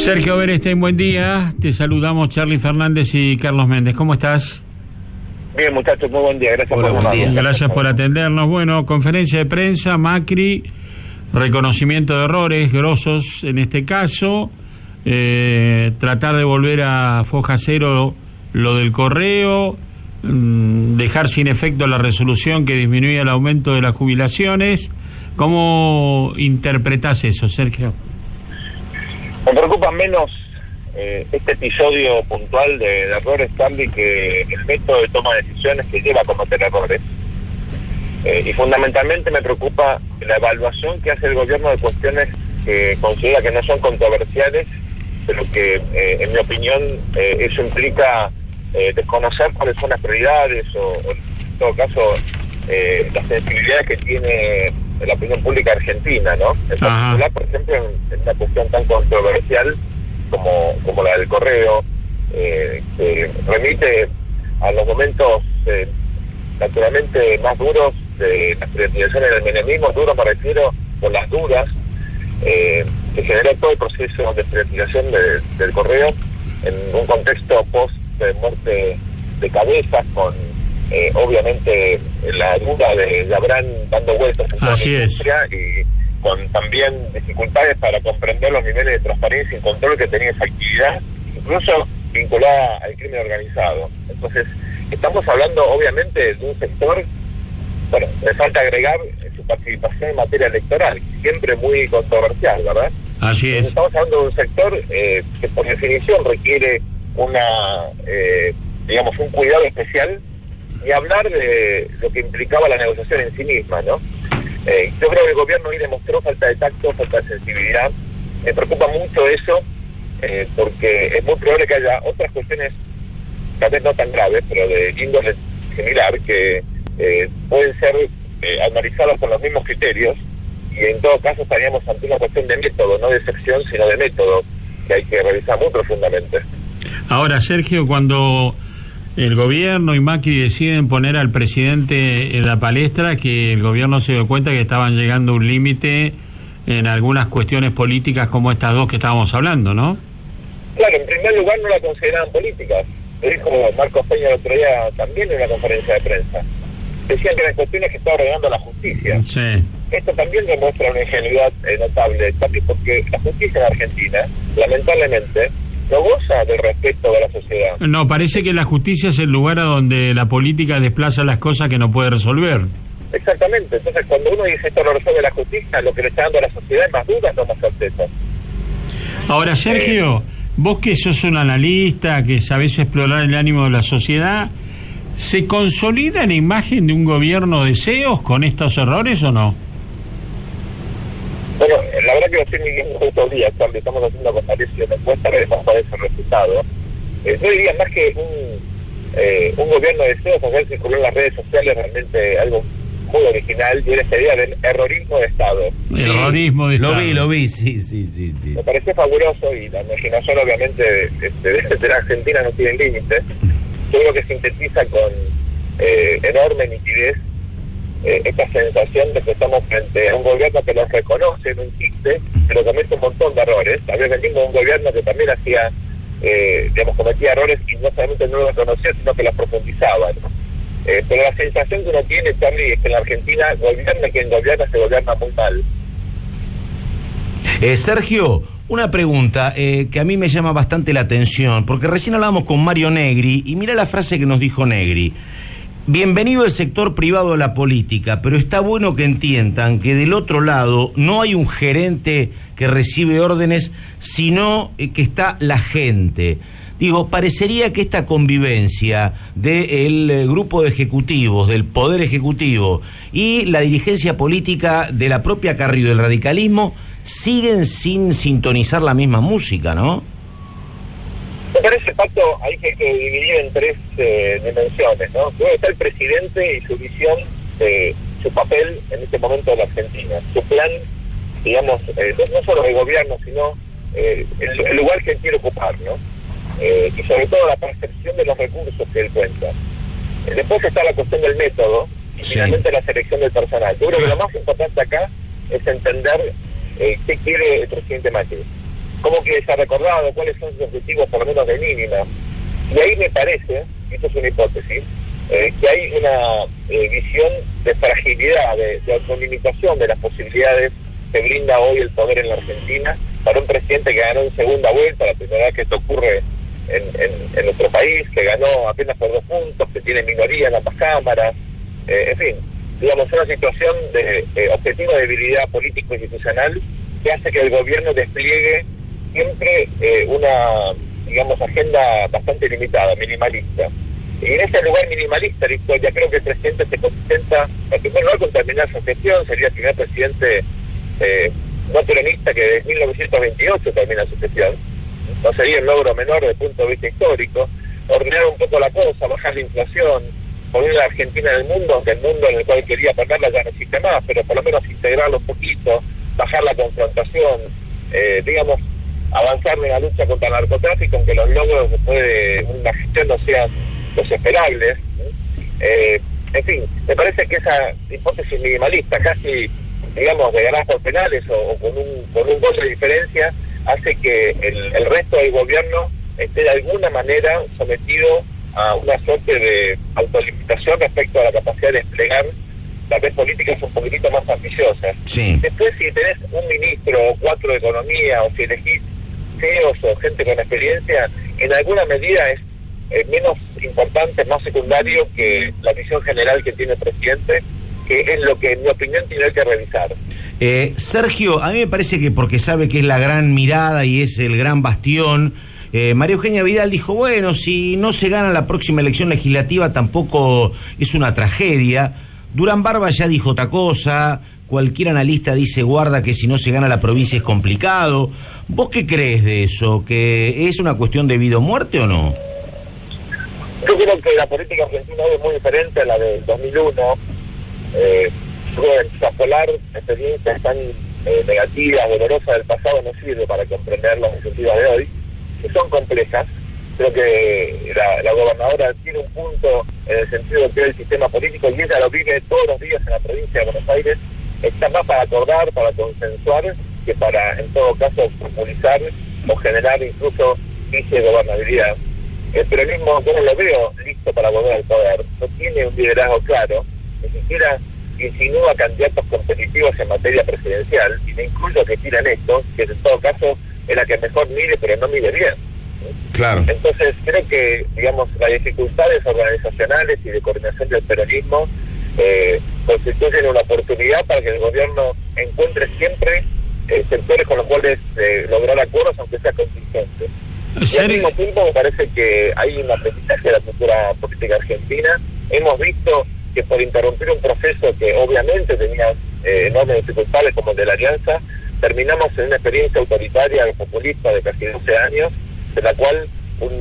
Sergio Berestein, buen día. Te saludamos Charly Fernández y Carlos Méndez. ¿Cómo estás? Bien, muchachos, muy buen día. Gracias por llamarnos. Gracias por atendernos. Bueno, conferencia de prensa, Macri, reconocimiento de errores grosos en este caso, tratar de volver a foja cero lo del correo, dejar sin efecto la resolución que disminuía el aumento de las jubilaciones. ¿Cómo interpretás eso, Sergio? Me preocupa menos este episodio puntual de errores, Charly, que el método de toma de decisiones que lleva a cometer errores. Y fundamentalmente me preocupa la evaluación que hace el gobierno de cuestiones que considera que no son controversiales, pero que, en mi opinión, eso implica desconocer cuáles son las prioridades o en todo caso, las sensibilidades que tiene la opinión pública argentina, ¿no? En particular, por ejemplo, en una cuestión tan controversial como la del correo, que remite a los momentos naturalmente más duros de las privatizaciones del menemismo. Duro me refiero con las dudas que generó todo el proceso de privatización del correo en un contexto post muerte de Cabezas, con obviamente la duda de Abraham dando vueltas en toda la industria y con también dificultades para comprender los niveles de transparencia y control que tenía esa actividad, incluso vinculada al crimen organizado. Entonces, estamos hablando obviamente de un sector, bueno, me falta agregar su participación en materia electoral, siempre muy controversial, ¿verdad? Así es. Estamos hablando de un sector que por definición requiere digamos, un cuidado especial, y hablar de lo que implicaba la negociación en sí misma, ¿no? Yo creo que el gobierno hoy demostró falta de tacto, falta de sensibilidad. Me preocupa mucho eso, porque es muy probable que haya otras cuestiones, tal vez no tan graves, pero de índole similar, que pueden ser analizadas con los mismos criterios, y en todo caso estaríamos ante una cuestión de método, no de excepción, sino de método, que hay que revisar muy profundamente. Ahora, Sergio, cuando el gobierno y Macri deciden poner al presidente en la palestra, que el gobierno se dio cuenta que estaban llegando a un límite en algunas cuestiones políticas como estas dos que estábamos hablando, ¿no? Claro, en primer lugar no la consideraban políticas. Lo dijo Marcos Peña el otro día también en una conferencia de prensa. Decían que eran cuestiones que estaba ordenando la justicia. Sí. Esto también demuestra una ingenuidad notable, porque la justicia en Argentina, lamentablemente, no goza del respeto de la sociedad. No, parece que la justicia es el lugar a donde la política desplaza las cosas que no puede resolver. Exactamente. Entonces, cuando uno dice esto lo resuelve la justicia, lo que le está dando a la sociedad es más dudas, no más certezas. Ahora, Sergio, vos que sos un analista, que sabés explorar el ánimo de la sociedad, ¿se consolida la imagen de un gobierno de CEOs con estos errores o no? Bueno, la verdad que lo estoy midiendo estos días, cuando estamos haciendo con Mauricio una encuesta, veremos cuál es el resultado. Yo diría más que un gobierno de CEOs, hacer circular en las redes sociales realmente algo muy original, y era esta idea del errorismo de Estado. Sí, errorismo de Estado. Lo vi, sí. Me pareció fabuloso, y la imaginación obviamente de la Argentina no tiene límites. Yo creo que sintetiza con enorme nitidez esta sensación de que estamos frente a un gobierno que nos reconoce, no insiste, pero comete un montón de errores. También venimos de un gobierno que también hacía, cometía errores, y no solamente no los reconocía, sino que los profundizaba, ¿no? Pero la sensación que uno tiene, Charly, es que en la Argentina gobierna quien gobierna, se gobierna muy mal. Sergio, una pregunta que a mí me llama bastante la atención, porque recién hablábamos con Mario Negri, y mira la frase que nos dijo Negri. Bienvenido el sector privado a la política, pero está bueno que entiendan que del otro lado no hay un gerente que recibe órdenes, sino que está la gente. Digo, parecería que esta convivencia del grupo de ejecutivos, del poder ejecutivo y la dirigencia política de la propia Carrillo del radicalismo siguen sin sintonizar la misma música, ¿no? Me parece, Pato, hay que dividir en tres dimensiones, ¿no? Luego está el presidente y su visión de su papel en este momento de la Argentina, su plan, digamos, no solo de gobierno, sino el lugar que él quiere ocupar, ¿no? Y sobre todo la percepción de los recursos que él cuenta. Después está la cuestión del método y finalmente la selección del personal. Yo creo que lo más importante acá es entender qué quiere el presidente Macri. cómo que se ha recordado, cuáles son sus objetivos por lo menos de mínima. Y ahí me parece, esto es una hipótesis, que hay una visión de fragilidad, de autolimitación de las posibilidades que brinda hoy el poder en la Argentina para un presidente que ganó en segunda vuelta, la primera vez que esto ocurre en nuestro país, que ganó apenas por 2 puntos, que tiene minoría en ambas cámaras, en fin, digamos, una situación de objetiva debilidad político-institucional que hace que el gobierno despliegue siempre una, digamos, agenda bastante limitada, minimalista. Y en ese lugar minimalista, la historia, creo que el presidente se contenta, en primer lugar, con terminar su gestión, sería el primer presidente no peronista que desde 1928 termina su gestión. No sería un logro menor desde el punto de vista histórico. Ordenar un poco la cosa, bajar la inflación, poner a la Argentina en el mundo, aunque el mundo en el cual quería ponerla ya no existe más, pero por lo menos integrarlo un poquito, bajar la confrontación, digamos, avanzar en la lucha contra el narcotráfico, aunque los logros después de una gestión no sean los esperables. En fin, me parece que esa hipótesis minimalista, casi, digamos, de ganar por penales o con un gol de diferencia, hace que el resto del gobierno esté de alguna manera sometido a una suerte de autolimitación respecto a la capacidad de desplegar tal vez políticas un poquitito más ambiciosas. Sí. Después, si tenés un ministro o 4 de economía, o si elegís CEOs o gente con experiencia, en alguna medida es menos importante, más secundario que la visión general que tiene el presidente, que es lo que, en mi opinión, tiene que revisar. Sergio, a mí me parece que porque sabe que es la gran mirada y es el gran bastión, María Eugenia Vidal dijo, bueno, si no se gana la próxima elección legislativa tampoco es una tragedia. Durán Barba ya dijo otra cosa, cualquier analista dice, guarda que si no se gana la provincia es complicado. ¿Vos qué crees de eso? ¿Que es una cuestión de vida o muerte o no? Yo creo que la política argentina hoy es muy diferente a la del 2001. Extrapolar experiencias tan negativas, dolorosas del pasado no sirve para comprender las iniciativas de hoy, que son complejas. Creo que la gobernadora tiene un punto en el sentido de que el sistema político, y ella lo vive todos los días en la provincia de Buenos Aires, está más para acordar, para consensuar, que para, en todo caso, popularizar o generar incluso vicegobernabilidad. El peronismo, yo no lo veo listo para volver al poder, no tiene un liderazgo claro, ni siquiera insinúa candidatos competitivos en materia presidencial, y me incluyo que tiran esto, que en todo caso es la que mejor mire, pero no mire bien. Claro. Entonces creo que, digamos, las dificultades organizacionales y de coordinación del peronismo constituyen una oportunidad para que el gobierno encuentre siempre sectores con los cuales lograr acuerdos, aunque sea contingente. Y al mismo tiempo me parece que hay un aprendizaje de la cultura política argentina. Hemos visto que por interrumpir un proceso que obviamente tenía enormes dificultades como el de la Alianza, terminamos en una experiencia autoritaria, populista de casi 12 años, de la cual un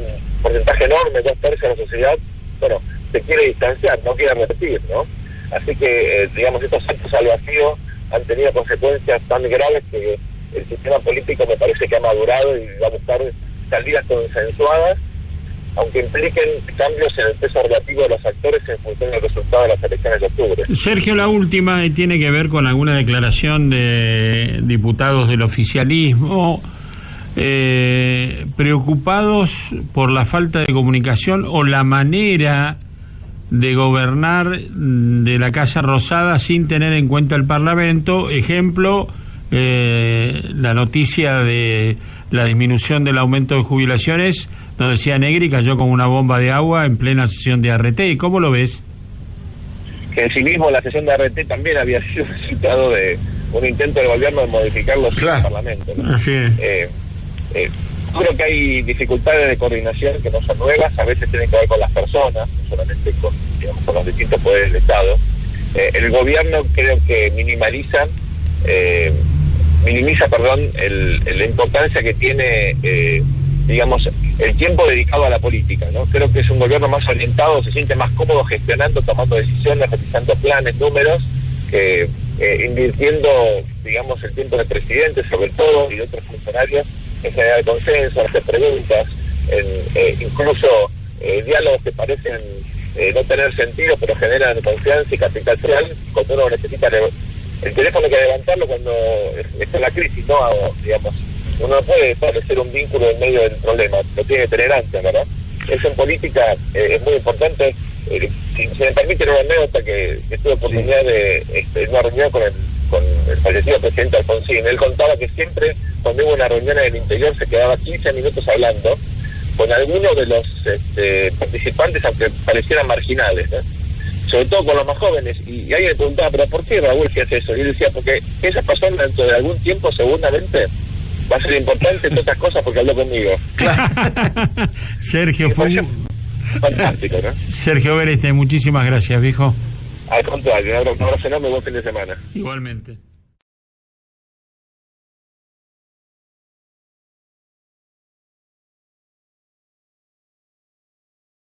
porcentaje enorme, 2/3 de la sociedad, bueno, se quiere distanciar, no quiere repetir, ¿no? Así que, digamos, estos saltos al vacío han tenido consecuencias tan graves que el sistema político me parece que ha madurado y va a buscar salidas consensuadas, aunque impliquen cambios en el peso relativo de los actores en función del resultado de las elecciones de octubre. Sergio, la última tiene que ver con alguna declaración de diputados del oficialismo preocupados por la falta de comunicación o la manera de gobernar de la Casa Rosada sin tener en cuenta el Parlamento. Ejemplo, la noticia de la disminución del aumento de jubilaciones, nos decía Negri, cayó como una bomba de agua en plena sesión de ART. ¿Cómo lo ves? Que en sí mismo la sesión de ART también había sido resultado de un intento del gobierno de modificar los del Parlamento, ¿no? Así es. Creo que hay dificultades de coordinación que no son nuevas, a veces tienen que ver con las personas, no solamente con, digamos, con los distintos poderes del Estado. El gobierno creo que minimiza la importancia que tiene, digamos, el tiempo dedicado a la política, ¿no? Creo que es un gobierno más orientado, se siente más cómodo gestionando, tomando decisiones, realizando planes, números, que invirtiendo, digamos, el tiempo del presidente, sobre todo, y de otros funcionarios, en generar consenso, hacer preguntas, incluso diálogos que parecen no tener sentido, pero generan confianza y capital social. Cuando uno necesita el teléfono hay que levantarlo cuando está en la crisis, ¿no? Digamos, uno no puede establecer un vínculo en medio del problema, lo tiene que tener antes, ¿verdad? Eso en política es muy importante. Si se me permite una anécdota que tuve oportunidad de una reunión con el fallecido presidente Alfonsín. Él contaba que siempre cuando hubo una reunión en el interior se quedaba 15 minutos hablando con alguno de los participantes, aunque parecieran marginales, ¿no? Sobre todo con los más jóvenes, y alguien le preguntaba, ¿pero por qué, Raúl, si hace eso? Y él decía, porque esa persona dentro de algún tiempo seguramente va a ser importante en todas estas cosas porque habló conmigo. Sergio, fue fantástico, ¿no? Sergio Berestein, muchísimas gracias, viejo. Al contrario, un abrazo enorme, buen fin de semana. Igualmente.